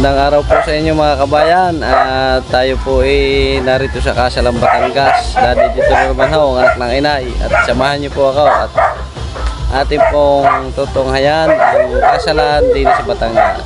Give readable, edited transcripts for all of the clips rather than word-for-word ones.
Magandang araw po sa inyo mga kabayan. Tayo po narito sa Kasalan, Batangas. Dati dito na naman ho, ang anak ng inay. At samahan niyo po ako at ating pong tutunghayan ang kasalan din sa Batangas.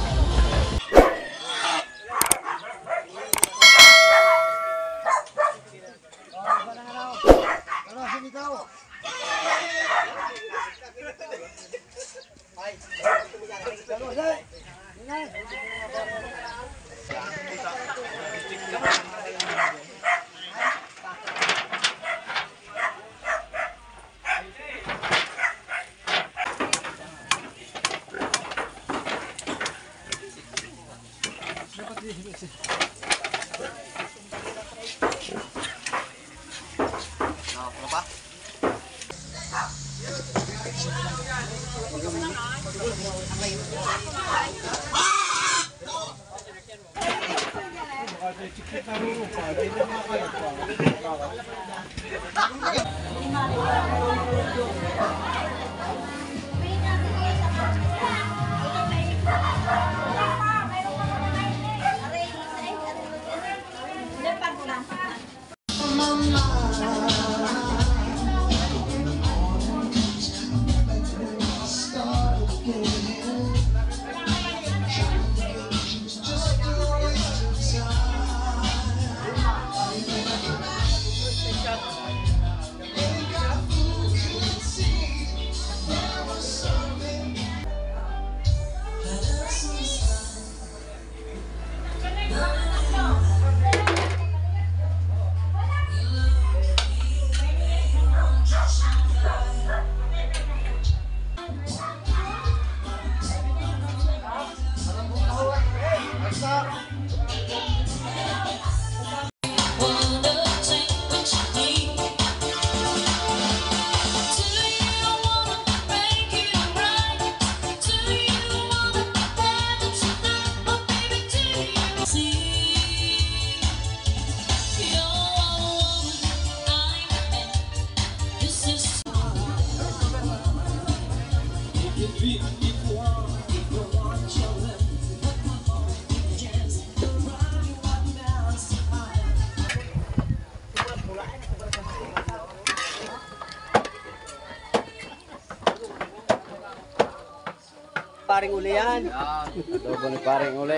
Paring uli yan. Adobo ni paring uli.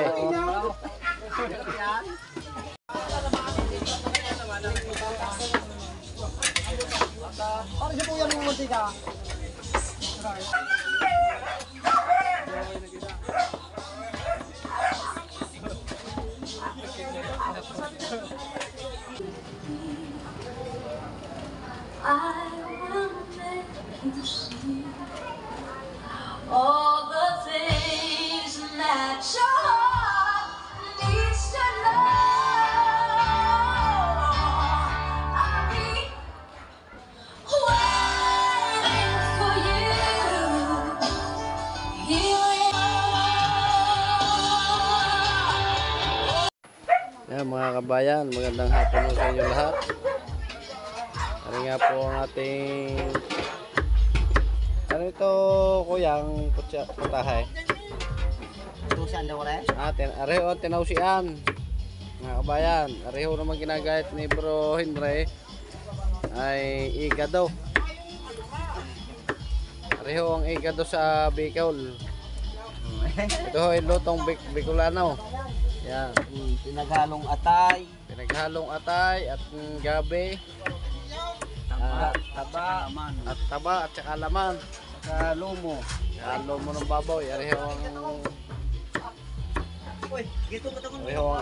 Parang siya po yan yung mantika. I will make you see all the things that your heart needs to know. I'll be waiting for you here. Yan mga kabayan, magandang hapon po sa inyo lahat. Ano nga po ang ating ano ito kuyang putahe? Tusan daw rin. Areho tinausian mga kabayan. Areho naman ginagayat ni Bro Henry ay iga daw. Areho ang iga daw sa Bicol. Ito ho ay lutong Bicolano. Yan. Pinaghalong atay. Pinaghalong atay at gabi. Taba at saka laman. Saka lumo. Lomo ng baboy. Areho ang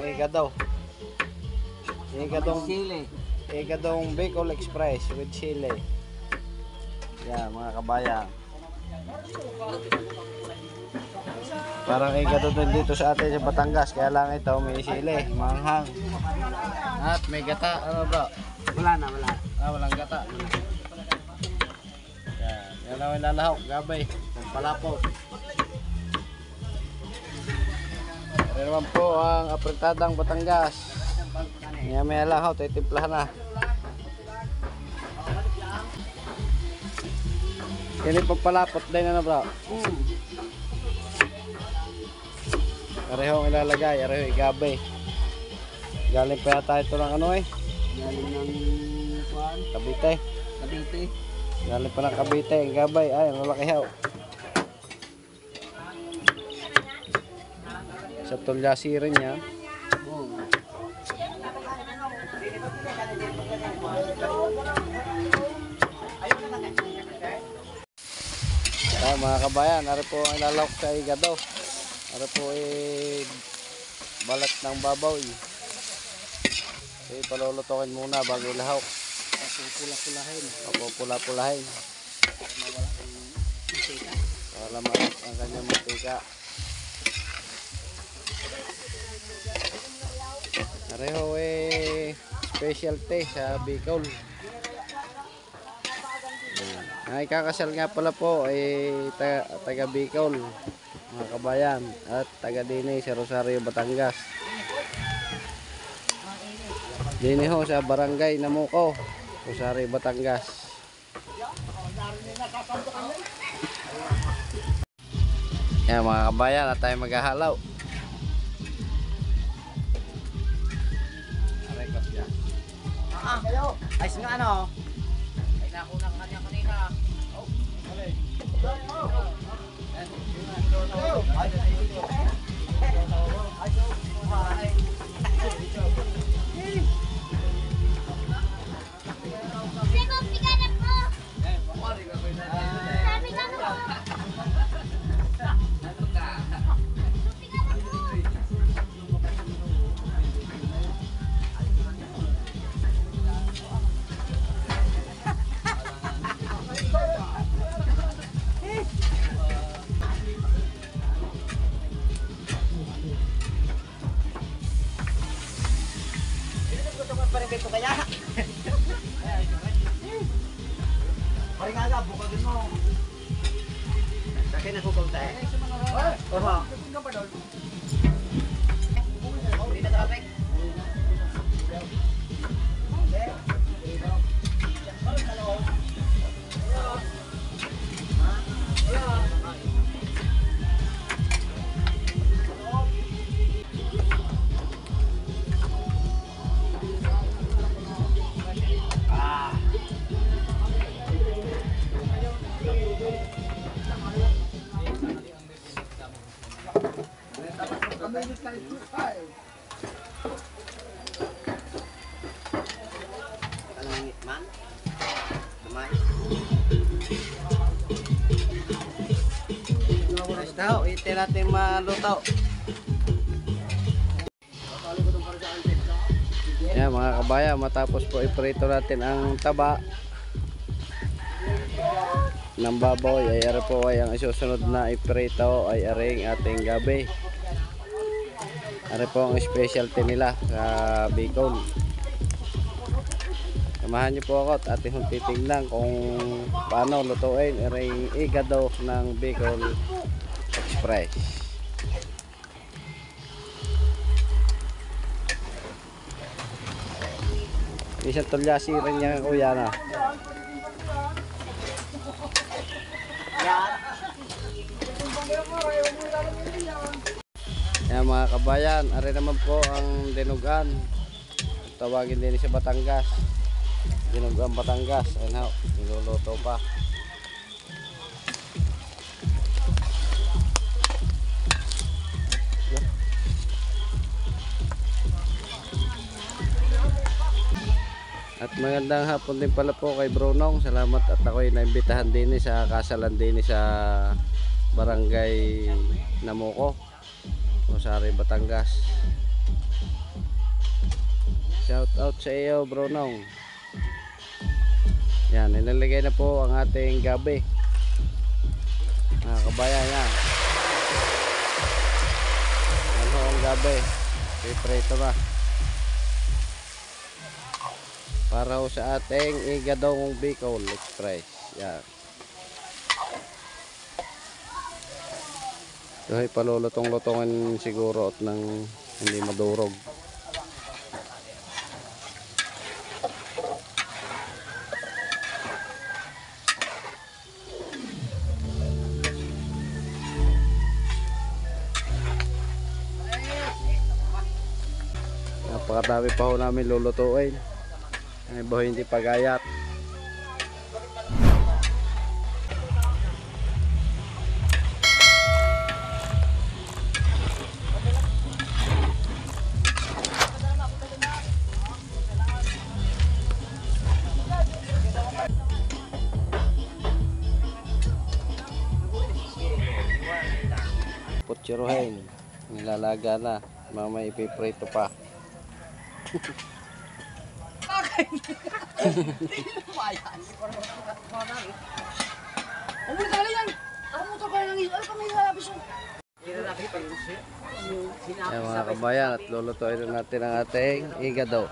iga daw. Sili. Iga daw Bicol Express with chili. Yan mga kabayan. Parang iga daw dito sa atin sa Batangas. Kaya lang ito may sili, manghang. At may gata. Ano bro? Wala na. Walang gata. Yan naman lalahok, gabay, palapot. Ito naman po ang apretadang Batangas. May lang ho, titimplahan na. Yan yung pagpalapot din na bro. Parehong ilalagay, pareho igabe. Galing pa yata ito ng ano eh, Galing ng kuhan. Cavite. Cavite. Galing pa ng Cavite, ang gabay. Ay, ang lalaki haw. Sa tulyasi rin yan. Oo. Ay, mga kabayan, ari po ang ilalawak sa igado. Ari po balat ng babaw eh. Palulutukin muna bago ilahok. Pula-pulahin. Pula-pulahin. Para malas ang kanyang mantika. Pareho specialty sa Bicol. Ay kakasal nga pala po taga Bicol, mga kabayan, at taga Dini sa Rosario, Batangas. Dini ho sa Barangay Namuco, Rosario, Batangas. Yan mga kabayan, at tayo maghahalaw. Ayos nga ano. Paringaga, bukagin mo. Sakay na kukong tayo. Oho. Hindi na traffic. Man? Kamay? Ayos na ho, iti natin malutaw. Yan mga kabayan, matapos po iprito natin ang taba ng baboy, ay ari po ay ang isusunod na iprito ay aring ating gabi. Ari po ang specialty nila sa Bicol. Samahan niyo po ako at ating titingnan kung paano lutuin aring igado ng Bicol Express. Isang tulyasi rin yan kuya na. Yan mga kabayan, ari naman po ang dinugan. Tawagin din sa Batangas. Dinugan Batangas. Ayun ho, niluluto pa. At magandang hapon din pala po kay Brunong. Salamat at ako'y naimbitahan din sa kasalan din sa Barangay Namuco, Rosario, Batangas. Shout out sa iyo, Brunong. Yan, nilalagay na po ang ating gabi. Mga kabayan yan. Yan ho ang gabi. Piprito na. Para ho sa ating igadong Bicol Express. Yan. Ito ay palulutong-lutongan siguro at nang hindi madurog. Napakadami pa ho namin lulutuin. Ang iba ho hindi pagayat. Putsuruhin. Nilalaga na. Mamaya ipiprito pa. Umuli ka yan! Ako mo ito kaya nang ano pa may halapis yun? Ayan mga kabayan, at lulutuin na natin ang ating igado.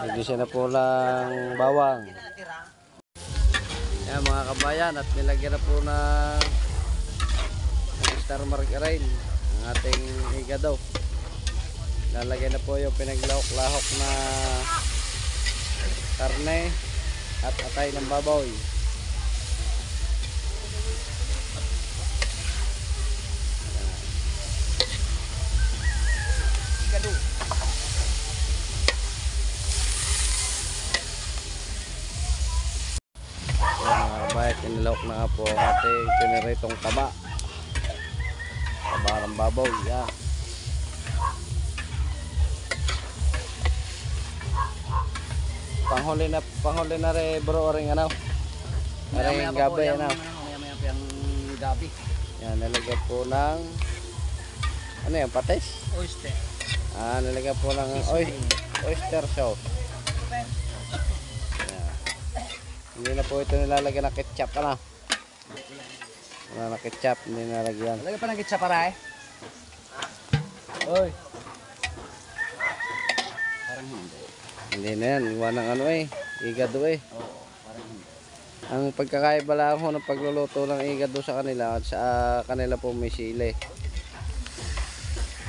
Nagdisa na po lang bawang. Ayan mga kabayan, at nilagyan na po ng star margarine ang ating igado. Lalagyan na po yung pinaglahok-lahok na karne at atay ng baboy. Bayat inilok na nga po ang ating piniritong taba. Tabarang babaw, yan. Panghuli na rin bro, ring ano? Ring gabi, ano? Maya-maya pa yung gabi. Yan, nalagyan po ng ano yan, patis? Oyster. Nalagyan po ng oyster sauce. Hindi na po ito nilalagyan ng ketchup, ano? Wala na ketchup, hindi nilalagyan. Lagyan pa ng kitsa para eh. Oy. Parang hindi. Hindi na yan, iwan ng ano igado Oo, parang hindi. Ang pagkakaiba lang ho ng pagluluto ng igado sa kanila at sa kanila po may sili.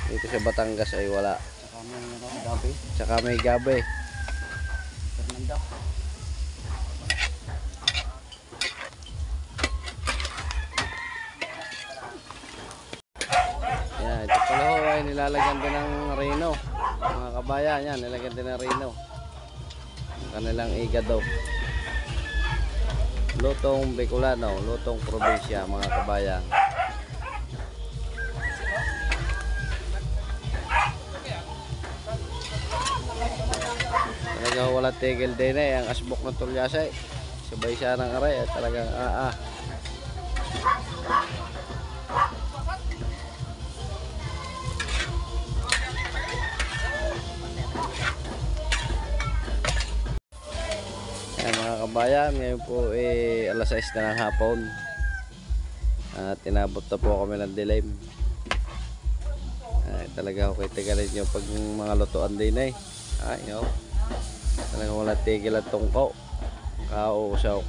Dito sa Batangas ay wala. Saka may gabi. Tsaka may gabi. Fernando. Yan, ito pala ho ay nilalagyan din ng rino. Mga kabayan, yan, nilalagyan din ng rino. Ang kanilang igado. Lutong Bicolano, lutong probinsya, mga kabayan. Talaga wala tigil din ang asbok ng tulyasay. Sabay siya ng aray at talagang Ayan mga kabayan, ngayon po alas 6 na ng hapon. At tinabot na po kami ng dilim. Talaga ako kitigalit nyo pag mga lutuan din Ay, no. Talagang wala tigil at tungko. Kausaw.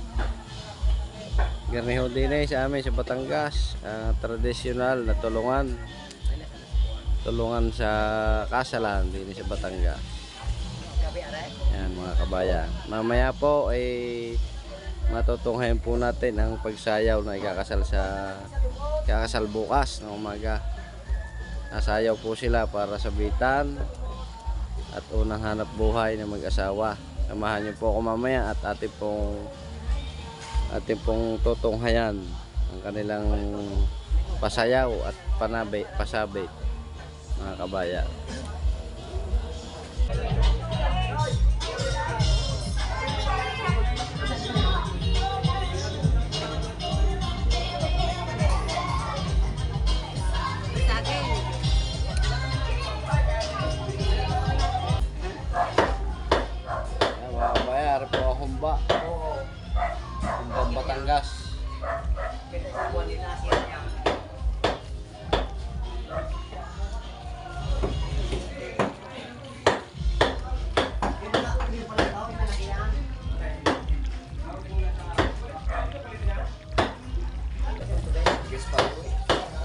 Garniho din sa amin sa Batangas. Tradisyonal na tulungan. Tulungan sa kasalan din sa Batangas. Yan mga kabayan. Mamaya po ay matutunghayan po natin ang pagsayaw na ikakasal bukas ng umaga. Nasayaw po sila para sabitan at unang hanap buhay ng mag-asawa. Samahan niyo po ako mamaya at ating pong tutunghayan ang kanilang pasayaw at pasabit mga kabayan. Humbang Batangas.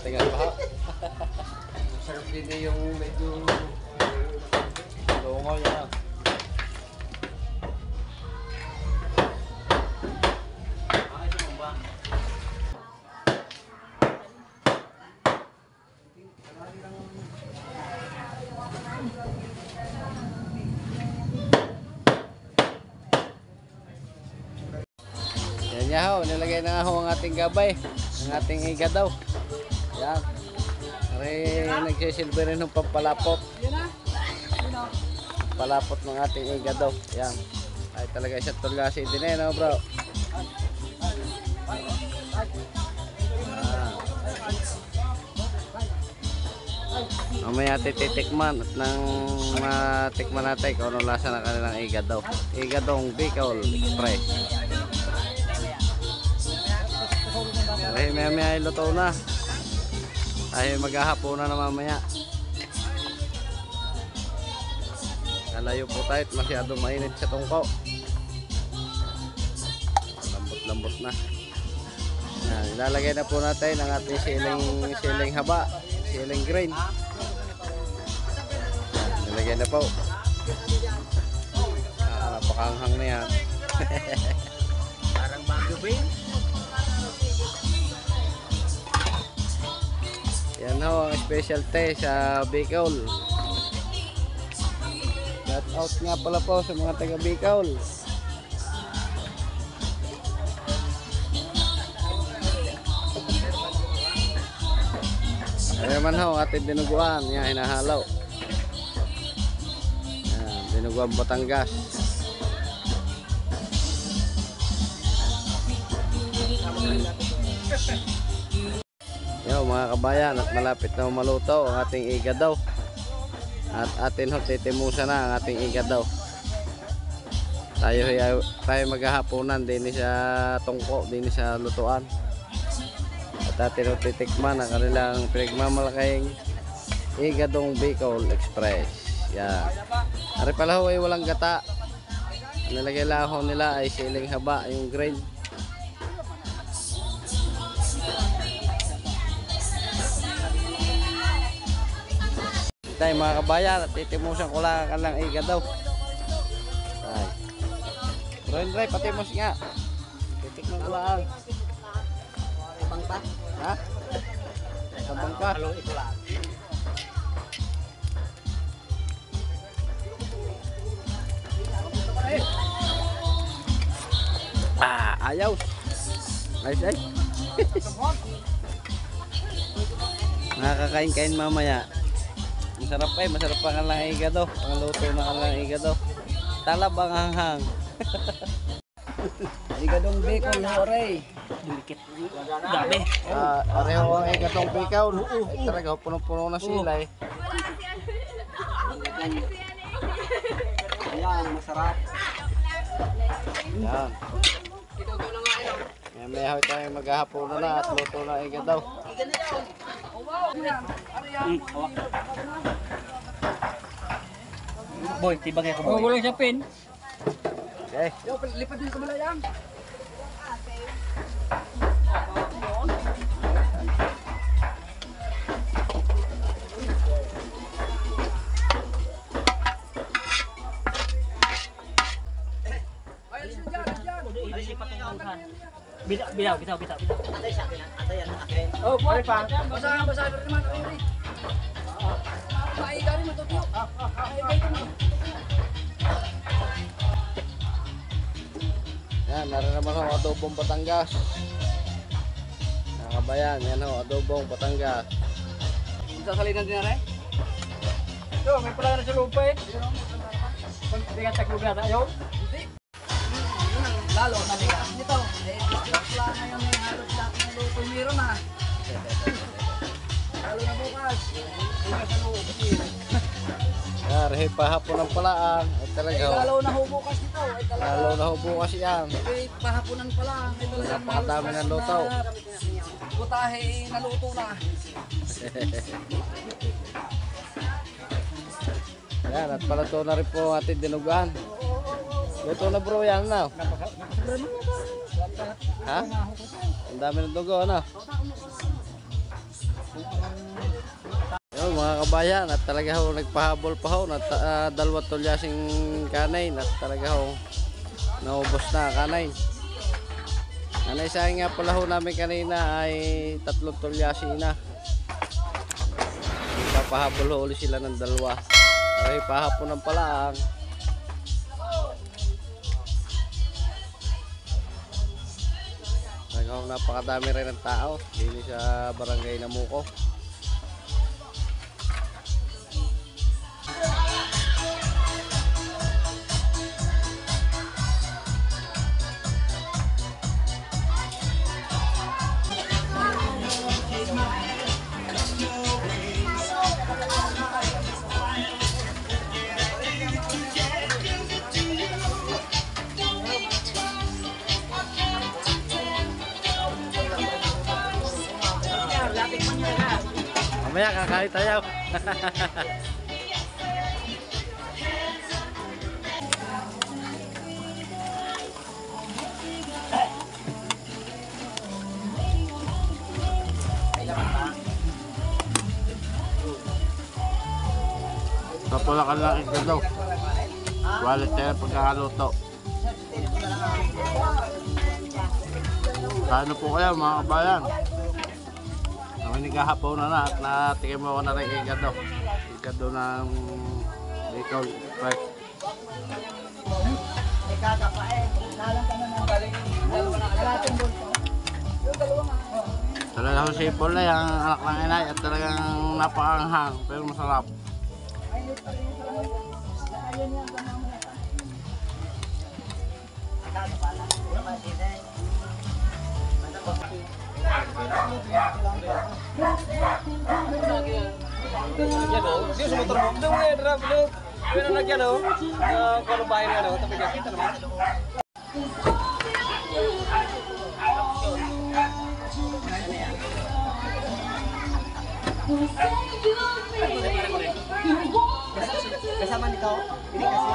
Tingnan pa. Sarap din yung medyo longaw niya. Yan ho, nilagay na nga ho ang ating gabay. Ang ating iga daw. Yan. Ari, nagsisilbi rin ng pampalapot. Palapot ng ating iga daw. Yan. Ay talaga isa tulgasin din eh, no bro? Mamaya titikman at nang matikman natin kung ano lasa ng kanilang iga daw. Iga daw Bicol Express. Ay maya ay luto na. Ay maghahapon na mamaya. Kalayo po tayo at masyado mainit sa tungko. Lambot-lambot na. Yan, ilalagay na po natin ang ating siling haba, siling green. Yan, nilagay na po. Napakanghang na yan. Parang bago ba yun? Yan ho, ang specialty sa Bicol. Shout out nga pala po sa mga taga Bicol. Ayan man ho, ating dinuguan. Yan, hinahalaw. Yan, dinuguan Batangas. Yo mga kabayan, at malapit na maluto ang ating iga daw. At atin ho titimusa na ang ating iga daw. Tayo maghahaponan din sa tungko, din sa lutuan. At atin ho titikman ang kanilang pinagmamalaking iga dong Bicol Express. Yan. Ari pala ho ay walang gata. Ang nilagay lang ho nila ay siling haba, yung green. Tayo mga kabayan, at titimusan ko lang ang kanilang iga daw. Ay. Dry, patimus nga. Titikman ko lang. Bangka? Ha? Sabang ka? Haluin ko lang. Ayaw. Nice, ay. Nakakain-kain mamaya. Masarap masarap pa kanilang iga daw. Ang luto na kanilang iga daw. Talab ang hanghang. Iga dong Bicol, hooray! Dumikit. Dami. Areho ang iga dong Bicol. Ay talaga, puno-puno na sila eh. Ayan, masarap. Yan. May hawit tayo maghahapon na at luto na iga daw. Boy, tibagay ko boy. Oh, walang siya pin. Okay. Yo, lipat din sa malayang. Bitaw. Atay sa akin. Atay yan. Oh, pare pa. Basa naman. Maiga rin matutuyo. Yan, narin naman ho, adobong Batangas. Mga kabayan, yan ho, adobong Batangas. Sasalinan din na rin. Ito, may pala na sa lupa eh. Bigat sa lupa na yun. Hindi. Lalo na bigat. Ito, wala na yung may halos lahat ng lupa meron na. Lalo na bukas. Bukas sa lupa. Yan, rehi pahapon ng palaan. Ay talaga ho. Lalo na ho bukas nito. Lalo na ho bukas yan. Pahaponan pa lang. Napakadami ng lutaw. Butahe naluto na. Yan, at palato na rin po ang ating dinugan. Luto na bro yan, ano? Ha? Ang dami ng dugo, ano? Yung mga kabayan, at talaga ho nagpahabol pa ho at dalawat tulyasing kanain at talaga ho naubos na kanain. Ang naisahin nga pala ho namin kanina ay 3 tulyasi na. Papahabol ho ulit sila ng dalawa. Aray pahapon ng palaang. Oh, napakadami rin ng tao dito sa barangay Namuco. Mamaya kakain tayo. Kapulakan lang ito daw. Walit tayo pagkakaluto. Kano po kayo mga kabayan? Naghahapaw na at natikim ako na rin ikado. Ikado ng Bicol Express. Talagang sipol na yung anak ng inay at talagang napakanghang pero masarap. Yan o, di sa motor mo. Doon nga, drop, doon. Doon na nagyan o. Kung bahay nga o, tapi kita naman. Kasama nito? Ini kasi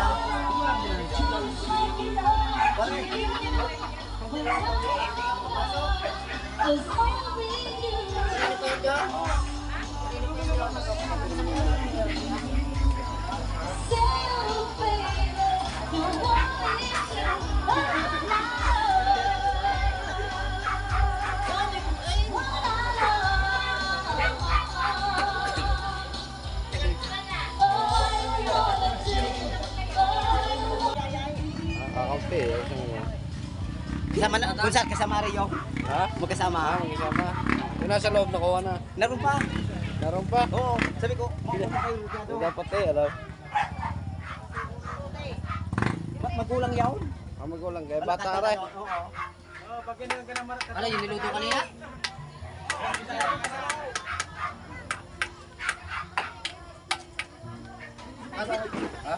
kasama na, kung saan kasama Rio? Ha? Magkasama? Magkasama. Yung nasa loob nakuha na. Naroon pa? Naroon pa? Oo, sabi ko, makuha kayo dito. Dapat eh, alam. Magulang yawn? Magulang kayo. Bata aray. Oo. Ano yung niluto kanina? Ha?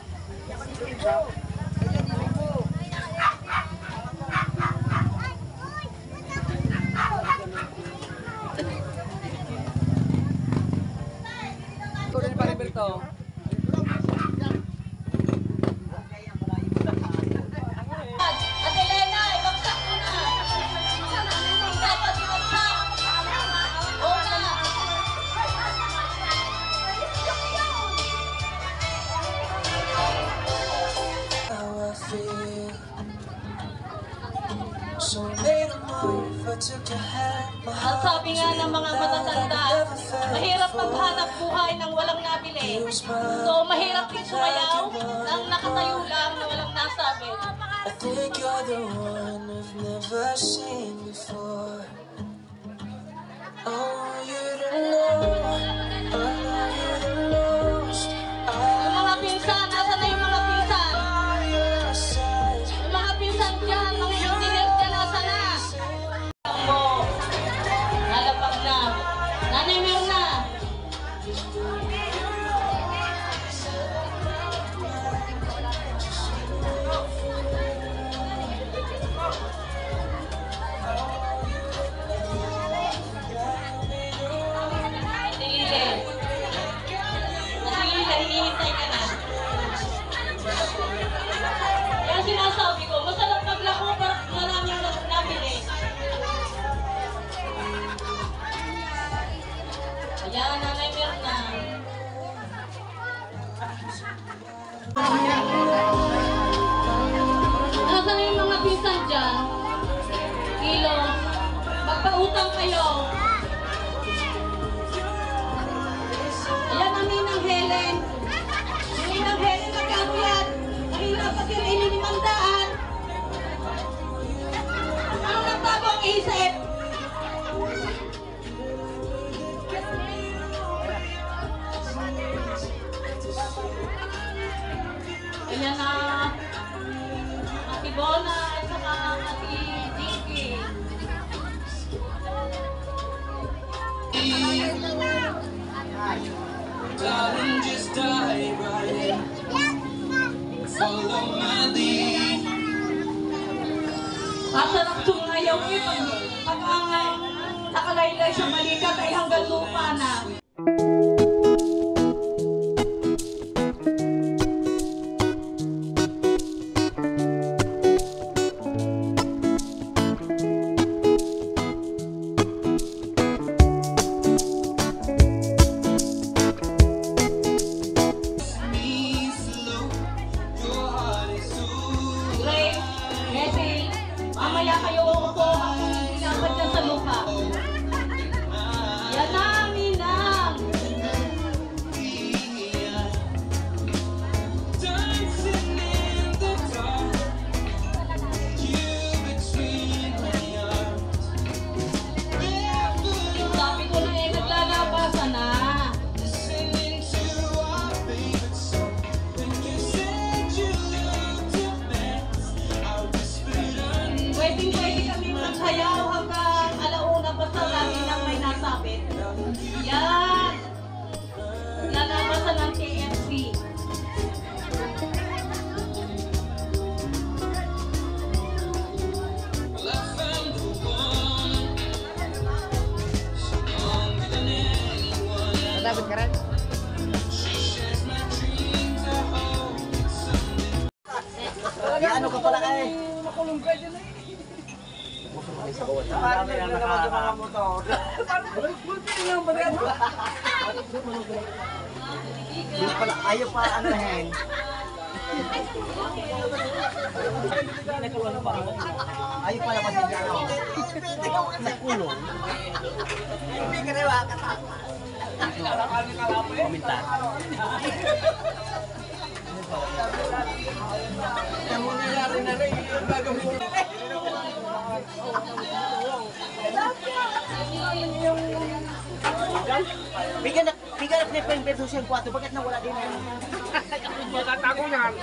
Ito rin pa rin ito. Ate Lena, ibagsak mo na. Dapat ibagsak. Oo na. How I feel. So made a move, I took your hand. Ang sabi nga ng mga matatanda, mahirap maghanap buhay ng walang nabili. So mahirap din sumayaw ng nakatayo lang na walang nasabi. I think you're the one I've never seen before. I want you to know, I love you the most. Yung mga pinsan, nasa na yung mga pinsan? By your side. Yung mga pinsan dyan, mga engineers dyan, nasa na? Mo, nalapag na. Nanay Mirna. Nasilile. Nasilile, hinihintay ka na. Kaya sinasabi ko, masarap maglako para maraming nabili. Ayan, Nanay Mirna. Nasaan yung mga pinsan dyan? Kilo, magpautang kayo. Ayan ang Ninang Helen. Yung Ninang Helen, magkano yan? Nahihirapan yun, 500. Ano nagbago ang isip? masarap sumayaw eh. Pag ang nakalaylay sa balikat ay hanggang lupa na. Grace, Nessie, mamaya kayo uupo ang inabad na sa lupa. Yan na, Minang! Dancing in the dark, you between my arms. Sabi ko na eh, naglalabasan na. Listening to our favorite song. When you said you looked a mess, I whispered under. Pwede kami magsayaw hanggang alauna basta lagi lang may nasabit. Yan! Lalabasan ng KFC. Well, I found the one stronger than anyone. Dapat ka rin. She shares my dreams. I hope someday. Ano ka pala kay? Makulong ka dyan eh. Parang naglalawag yung mga motor. Ayaw pa ano hen. Ayaw pala pa siya ano. Sa kulong. Hindi ka rewa ka. Komentar. Yung nangyayari na rin, yung gagawin. Bigyan na pa yung versus yung 4, bakit nawala din na yun? Magkatago yan.